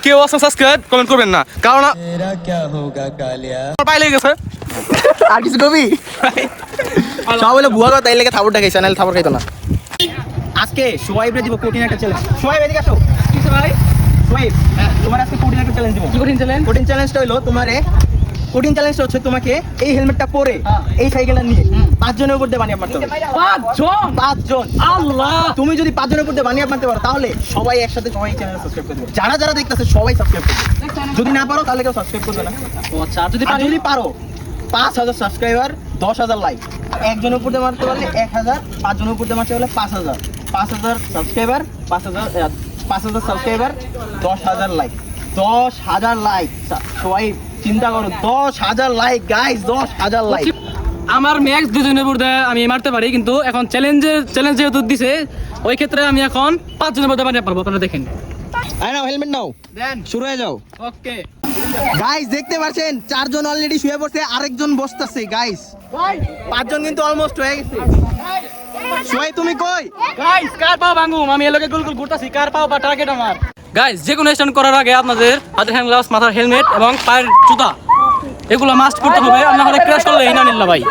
কেউ আছেন subscribe comment করবেন না, কারণ পাই লেগে গেছে। আর কিছু কবি সব বলে বুয়া কথা, তাই লেগে থাবর দেখাইছে, নাহলে থাবর খাইতো না। আজকে সোয়াইবরে দিব কঠিন একটা চ্যালেঞ্জ। সোয়াইব এদিকে আসো। কিছু ভাই সোয়াইব, তোমার আজকে কঠিন একটা চ্যালেঞ্জ দিব। কি কঠিন চ্যালেঞ্জ? কঠিন চ্যালেঞ্জটা হলো তোমারে, কঠিন চ্যালেঞ্জটা হচ্ছে তোমাকে এই হেলমেটটা পরে এই সাইকেলটা নিয়ে 5 জনের উপর দিয়ে বানিয়ে মারতে হবে। 5 জন। আল্লাহ, তুমি যদি 5 জনের উপর দিয়ে বানিয়ে মারতে পারো তাহলে সবাই একসাথে সবাই চ্যানেল সাবস্ক্রাইব করবে। যারা যারা দেখতেছে সবাই সাবস্ক্রাইব করবে। যদি না পারো তাহলে কেউ সাবস্ক্রাইব করবে না। ও আচ্ছা, যদি আর যদি পারো 5000 সাবস্ক্রাইবার, 10000 লাইক, একজনের উপর দিয়ে মারতে পারলে 1000, 5 জনের উপর দিয়ে মারতে পারলে 5000, 5000 সাবস্ক্রাইবার, 5000 সাবস্ক্রাইবার, 10000 লাইক, 10000 লাইক। সবাই চিন্তা করো, 10000 লাইক গাইস, 10000 লাইক। আমার ম্যাক্স 2 জনের উপর দিয়ে আমি মারতে পারি, কিন্তু এখন চ্যালেঞ্জ যেহেতু দিছে, ওই ক্ষেত্রে আমি এখন 5 জনের উপর দিয়ে বানিয়ে পারবো। আপনারা দেখেন। আয় নাও হেলমেট নাও, দেন। শুরু হয়ে যাও। ওকে গাইস দেখতে পাচ্ছেন 4 জন অলরেডি শুয়ে পড়ছে, আরেকজন বসতেছে। গাইস 5 জন কিন্তু অলমোস্ট হয়ে গেছে। সোয়াই তুমি কই? গাইস, কার পাও ভাঙুম? আমি এলাকে গোল গোল ঘুরতাছি, কার পাও বা টার্গেট আমার। গাইস, যে কোনো স্ট্যান্ড করার আগে আপনাদের হাতের হ্যান্ড গ্লাভস, মাথার হেলমেট এবং পায়ের জুতা এগুলো মাস্ট করতে হবে, আর না হলে ক্র্যাশ করলে ইনানিল্লাহ ভাই।